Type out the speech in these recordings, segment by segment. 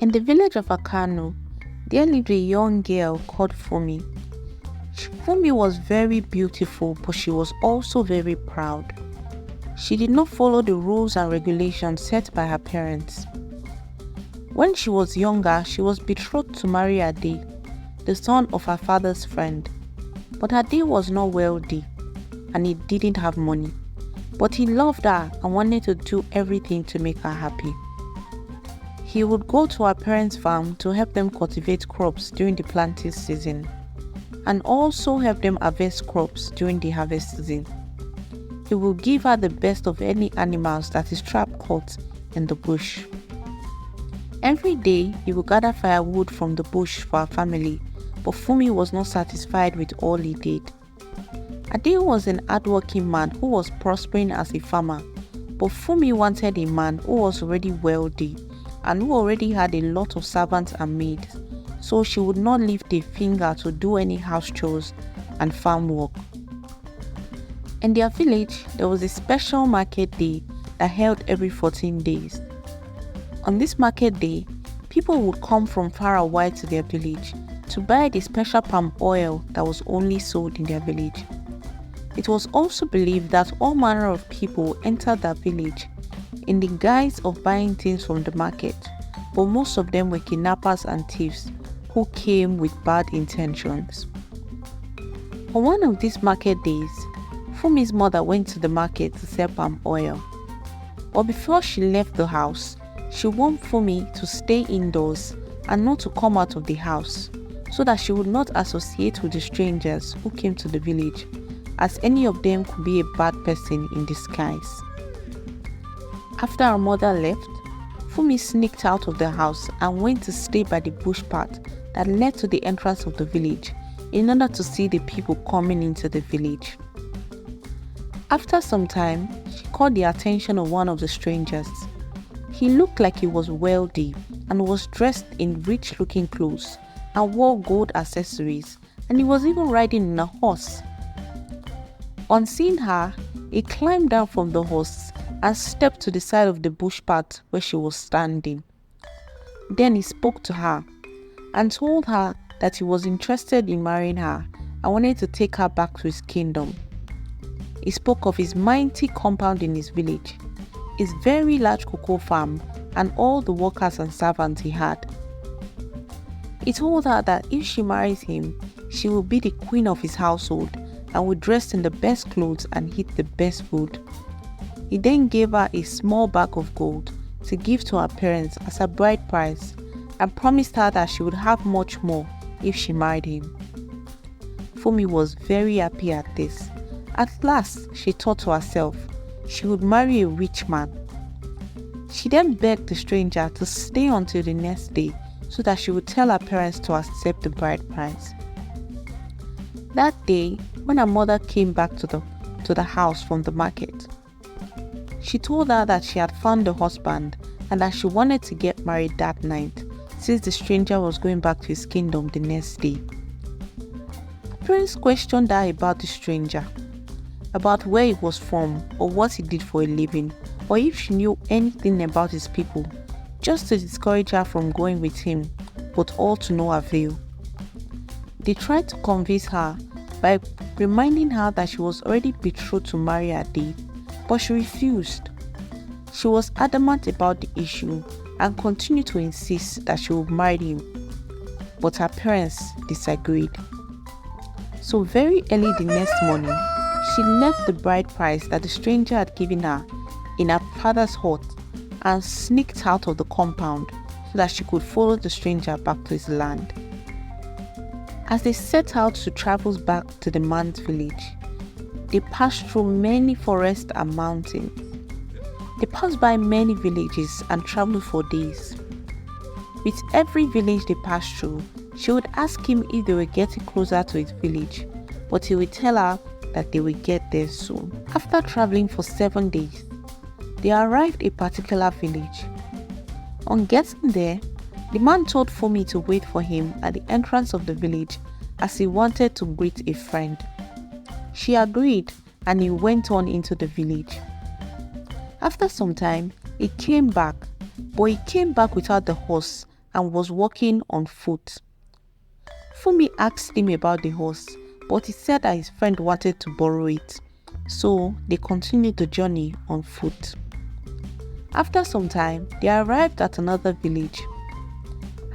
In the village of Akano, there lived a young girl called Fumi. Fumi was very beautiful, but she was also very proud. She did not follow the rules and regulations set by her parents. When she was younger, she was betrothed to marry Ade, the son of her father's friend. But Ade was not wealthy and he didn't have money. But he loved her and wanted to do everything to make her happy. He would go to her parents' farm to help them cultivate crops during the planting season and also help them harvest crops during the harvest season. He will give her the best of any animals that is trapped caught in the bush. Every day, he will gather firewood from the bush for her family, but Fumi was not satisfied with all he did. Ade was an hardworking man who was prospering as a farmer, but Fumi wanted a man who was already wealthy and who already had a lot of servants and maids, so she would not lift a finger to do any house chores and farm work. In their village, there was a special market day that held every 14 days. On this market day, people would come from far away to their village to buy the special palm oil that was only sold in their village. It was also believed that all manner of people entered that village in the guise of buying things from the market, but most of them were kidnappers and thieves who came with bad intentions. On one of these market days, Fumi's mother went to the market to sell palm oil. But before she left the house, she warned Fumi to stay indoors and not to come out of the house, so that she would not associate with the strangers who came to the village, as any of them could be a bad person in disguise. After her mother left, Fumi sneaked out of the house and went to stay by the bush path that led to the entrance of the village in order to see the people coming into the village. After some time, she caught the attention of one of the strangers. He looked like he was wealthy and was dressed in rich-looking clothes and wore gold accessories, and he was even riding on a horse. On seeing her, he climbed down from the horse and stepped to the side of the bush path where she was standing. Then he spoke to her and told her that he was interested in marrying her and wanted to take her back to his kingdom. He spoke of his mighty compound in his village, his very large cocoa farm, and all the workers and servants he had. He told her that if she marries him, she will be the queen of his household and will dress in the best clothes and eat the best food. He then gave her a small bag of gold to give to her parents as a bride price and promised her that she would have much more if she married him. Fumi was very happy at this. At last, she thought to herself, she would marry a rich man. She then begged the stranger to stay until the next day so that she would tell her parents to accept the bride price. That day, when her mother came back to the house from the market, she told her that she had found a husband and that she wanted to get married that night, since the stranger was going back to his kingdom the next day. Her parents questioned her about the stranger, about where he was from or what he did for a living, or if she knew anything about his people, just to discourage her from going with him, but all to no avail. They tried to convince her by reminding her that she was already betrothed to marry Ade, but she refused. She was adamant about the issue and continued to insist that she would marry him, but her parents disagreed. So very early the next morning, she left the bride price that the stranger had given her in her father's hut and sneaked out of the compound so that she could follow the stranger back to his land. As they set out to travel back to the man's village, they passed through many forests and mountains. They passed by many villages and traveled for days. With every village they passed through, she would ask him if they were getting closer to his village, but he would tell her that they would get there soon. After traveling for 7 days, they arrived at a particular village. On getting there, the man told Fumi to wait for him at the entrance of the village as he wanted to greet a friend. She agreed and he went on into the village. After some time, he came back, but he came back without the horse and was walking on foot. Fumi asked him about the horse, but he said that his friend wanted to borrow it, so they continued the journey on foot. After some time, they arrived at another village,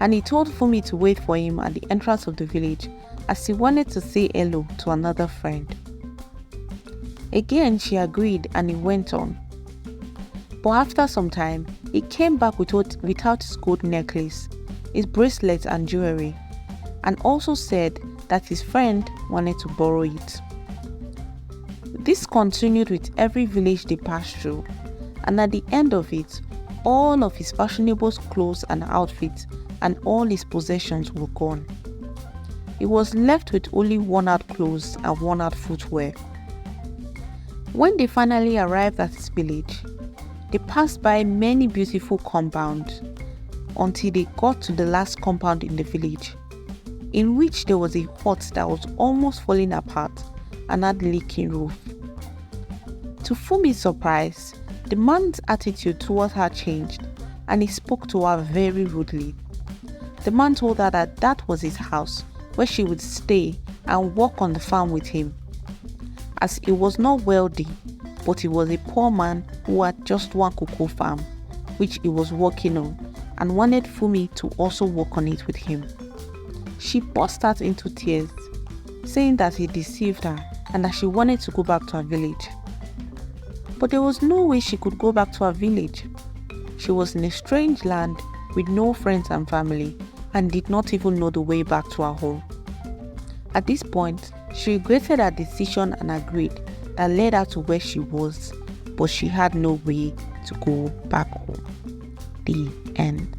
and he told Fumi to wait for him at the entrance of the village as he wanted to say hello to another friend. Again, she agreed and he went on. But after some time, he came back without his gold necklace, his bracelet and jewelry, and also said that his friend wanted to borrow it. This continued with every village they passed through, and at the end of it, all of his fashionable clothes and outfits and all his possessions were gone. He was left with only worn-out clothes and worn-out footwear. When they finally arrived at his village, they passed by many beautiful compounds until they got to the last compound in the village, in which there was a hut that was almost falling apart and had leaking roof. To Fumi's surprise, the man's attitude towards her changed and he spoke to her very rudely. The man told her that that was his house where she would stay and work on the farm with him, as he was not wealthy, but he was a poor man who had just one cocoa farm, which he was working on, and wanted Fumi to also work on it with him. She burst out into tears, saying that he deceived her and that she wanted to go back to her village. But there was no way she could go back to her village. She was in a strange land with no friends and family and did not even know the way back to her home. At this point, she regretted her decision and agreed that led her to where she was, but she had no way to go back home. The end.